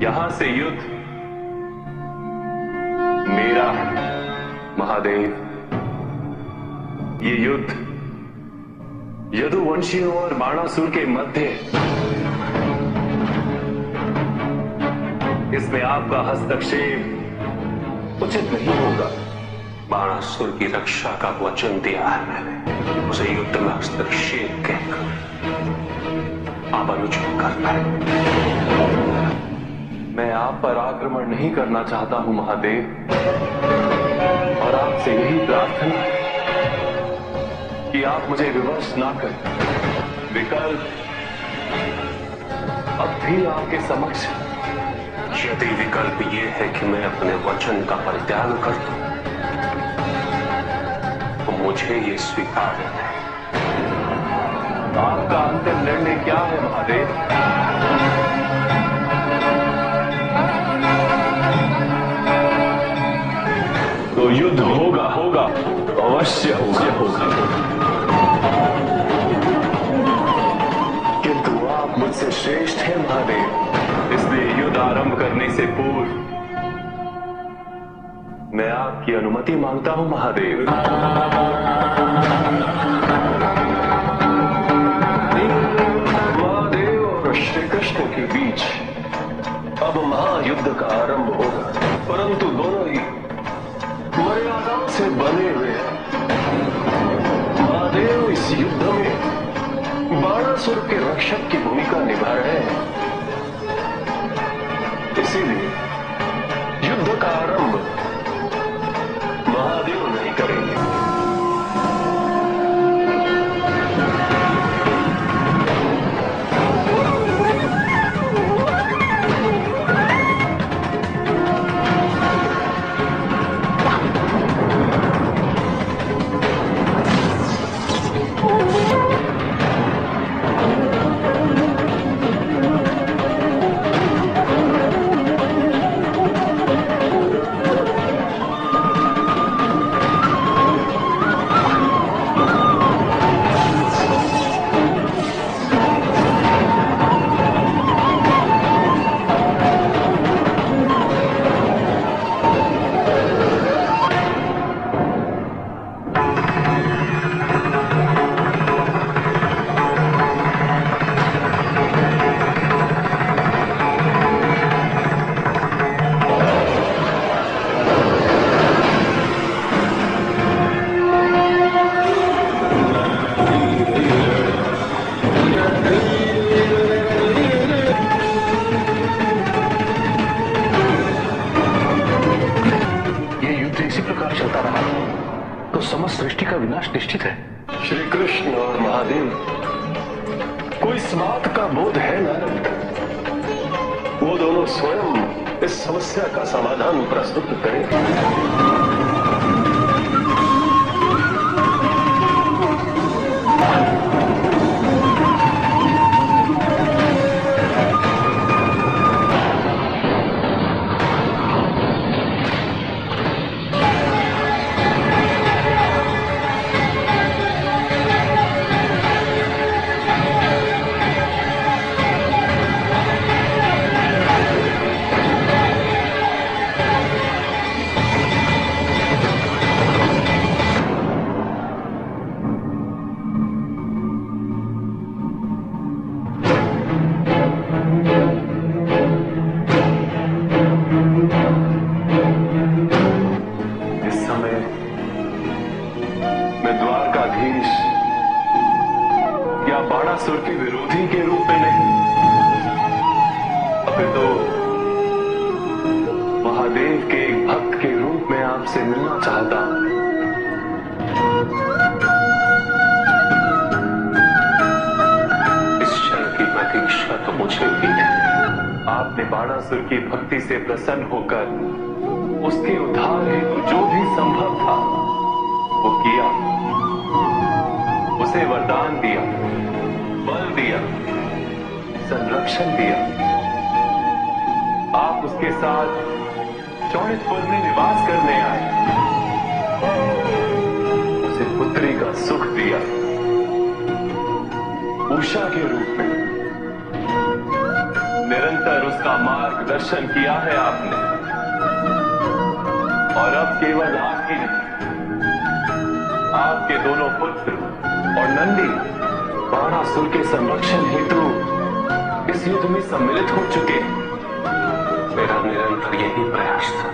यहां से युद्ध मेरा है महादेव। ये युद्ध यदुवंशियों और बाणासुर के मध्य। इसमें आपका हस्तक्षेप उचित नहीं होगा। बाणासुर की रक्षा का वचन दिया है मैंने, उसे युद्ध में हस्तक्षेप कहकर आप अनुचित करता है। मैं आप पर आक्रमण नहीं करना चाहता हूं महादेव, और आपसे यही प्रार्थना है कि आप मुझे विवश ना करें। विकल्प अब भी आपके समक्ष है। यदि विकल्प ये है कि मैं अपने वचन का परित्याग कर दूं, तो मुझे ये स्वीकार है। आपका अंतिम निर्णय क्या है महादेव? तो युद्ध होगा, होगा, अवश्य होगा। किंतु आप मुझसे श्रेष्ठ हैं महादेव, इसलिए युद्ध आरंभ करने से पूर्व मैं आपकी अनुमति मांगता हूं महादेव। महादेव और श्री कृष्ण के बीच अब महायुद्ध का आरंभ होगा, परंतु दोनों ही मर्यादाओं से बने हुए हैं। महादेव इस युद्ध में बाणासुर के रक्षक की भूमिका निभा रहे हैं, इसीलिए युद्ध का आरंभ महादेव नहीं करेंगे। तो समस्त सृष्टि का विनाश निश्चित है। श्री कृष्ण और महादेव को इस बात का बोध है नारद, वो दोनों स्वयं इस समस्या का समाधान प्रस्तुत करें। बाणासुर के विरोधी के रूप में नहीं, अपितु महादेव के एक भक्त के रूप में आपसे मिलना चाहता हूं। इस क्षण की प्रतीक्षा तो मुझे भी है। आपने बाणासुर की भक्ति से प्रसन्न होकर उसके उद्धार हेतु जो भी संभव था वो किया, उसे वरदान दिया, बल दिया, संरक्षण दिया। आप उसके साथ चौड़ितपुर में निवास करने आए, उसे पुत्री का सुख दिया, उषा के रूप में निरंतर उसका मार्गदर्शन किया है आपने, और अब केवल आप ही नहीं, आपके दोनों पुत्र और नंदी बाणासुर के संरक्षण हेतु इस युद्ध में सम्मिलित हो चुके हैं। मेरा निरंतर यही प्रयास था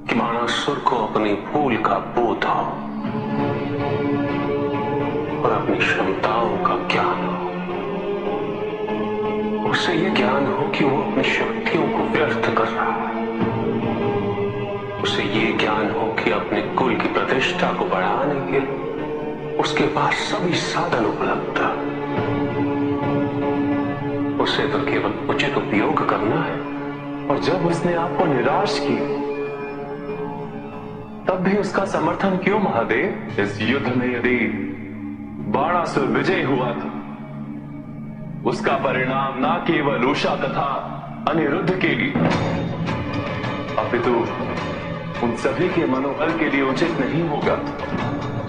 कि बाणासुर को अपनी भूल का बोध हो और अपनी क्षमताओं का ज्ञान हो। उसे यह ज्ञान हो कि वो अपनी शक्तियों को व्यर्थ कर रहा है। उसे यह ज्ञान हो कि अपने कुल की प्रतिष्ठा को बढ़ाने के लिए उसके पास सभी साधन उपलब्ध है। उसे तो केवल उचित उपयोग करना है। और जब उसने आपको निराश किया, तब भी उसका समर्थन क्यों महादेव? इस युद्ध में यदि बाणासुर विजय हुआ था, उसका परिणाम न केवल उषा तथा अनिरुद्ध के लिए, अपितु उन सभी के मनोबल के लिए उचित नहीं होगा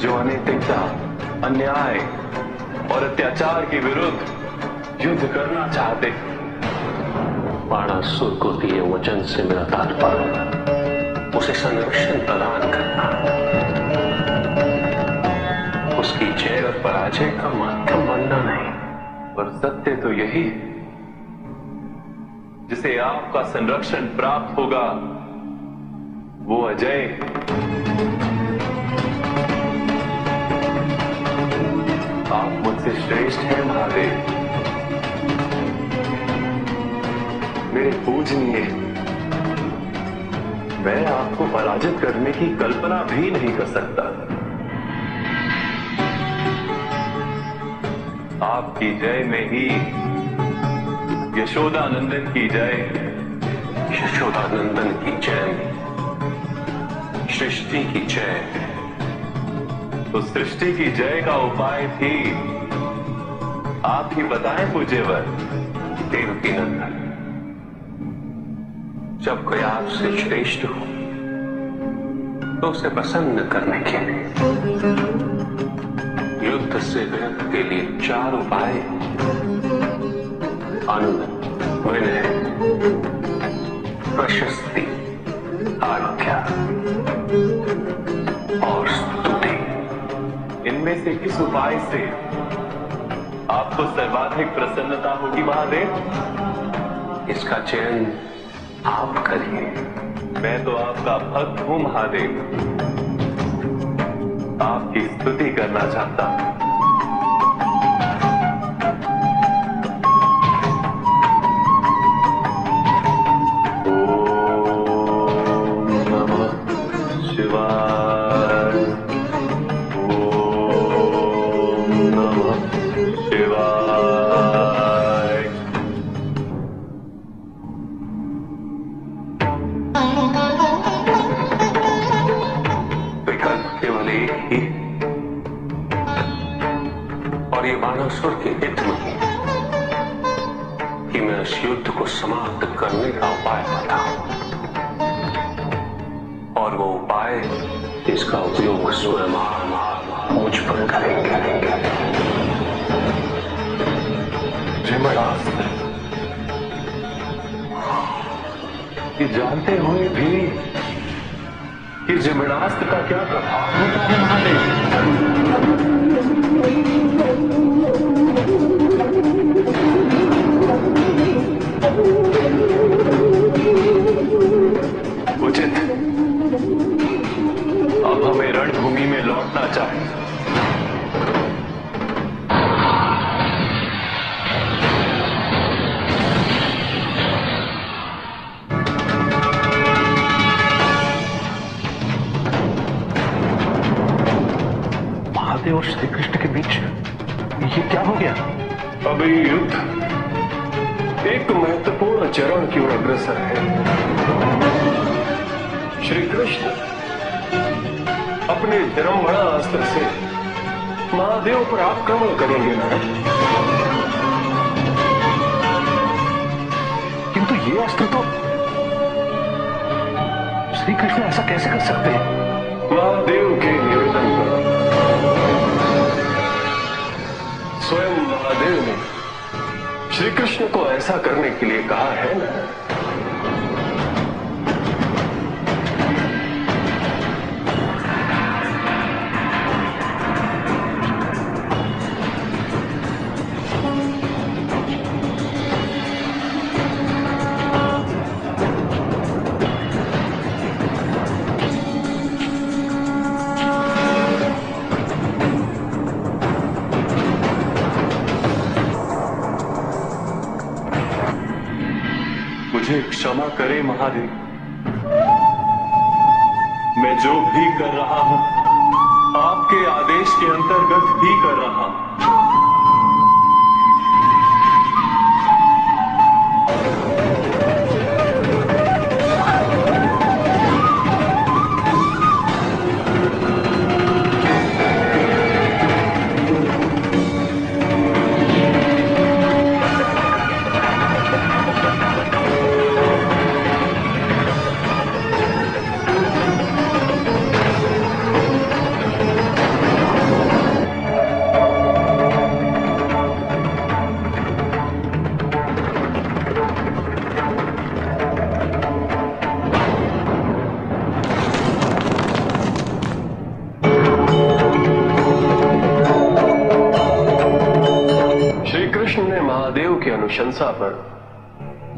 जो अनैतिकता, अन्याय और अत्याचार के विरुद्ध युद्ध करना चाहते हैं। बाणासुर को दिए वचन से मेरा तात्पर्य उसे संरक्षण प्रदान करना, उसकी जय और पराजय का माध्यम बनना नहीं। पर सत्य तो यही है, जिसे आपका संरक्षण प्राप्त होगा वो अजय। आप मुझसे श्रेष्ठ हैं महादेव, मेरे पूजनीय। मैं आपको पराजित करने की कल्पना भी नहीं कर सकता। आपकी जय में ही यशोदानंदन की जय, यशोदानंदन की जय, सृष्टि की जय। तो सृष्टि की जय का उपाय भी आप ही बताएं पूज्यवर। देवकी नंदन, जब कोई आपसे श्रेष्ठ हो तो उसे प्रसन्न करने के लिए युद्ध से विरत के लिए 4 उपाय: आनंद, विनय, प्रशस्ति, आज्ञा और स्तुति। इनमें से किस उपाय से आपको सर्वाधिक प्रसन्नता होगी महादेव? इसका चयन आप करिए। मैं तो आपका भक्त हूं महादेव, आपकी स्तुति करना चाहता हूं। बाणासुर के हित में कि मैं इस युद्ध को समाप्त करने का उपाय बताऊं, और वो उपाय इसका उपयोग स्वयं मुझ पर करेंगे। जमरास्त्र, ये जानते हुए भी कि जमरास्त्र का क्या प्रभाव होता है महादेव? उचित, अब हमें रणभूमि में लौटना चाहिए। महादेव और श्री कृष्ण के बीच ये क्या हो गया? अभी युद्ध एक महत्वपूर्ण चरण की ओर अग्रसर है। श्री कृष्ण अपने धर्मबड़ा अस्त्र से महादेव पर आक्रमण करेंगे ना? किंतु ये अस्त्र तो श्री कृष्ण ऐसा कैसे कर सकते हैं? महादेव के निवेदन पर स्वयं महादेव ने श्री कृष्ण को ऐसा करने के लिए कहा है ना। मुझे क्षमा करे महादेव, मैं जो भी कर रहा हूं आपके आदेश के अंतर्गत ही कर रहा हूं। महादेव की अनुशंसा पर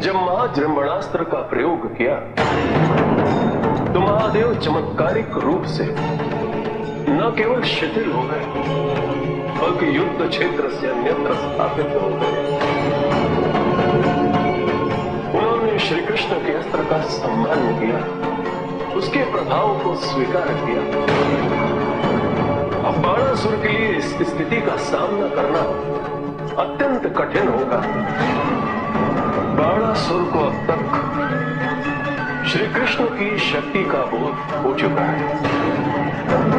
जब महाजृंभणास्त्र का प्रयोग किया तो महादेव चमत्कारिक रूप से न केवल शिथिल हो गए बल्कि युद्ध क्षेत्र से अन्यत्र स्थापित हो गए। उन्होंने श्री कृष्ण के अस्त्र का सम्मान किया, उसके प्रभाव को स्वीकार किया। अब बाणासुर के लिए इस स्थिति का सामना करना अत्यंत कठिन होगा। बाणासुर को अब तक श्री कृष्ण की शक्ति का बोध हो चुका है।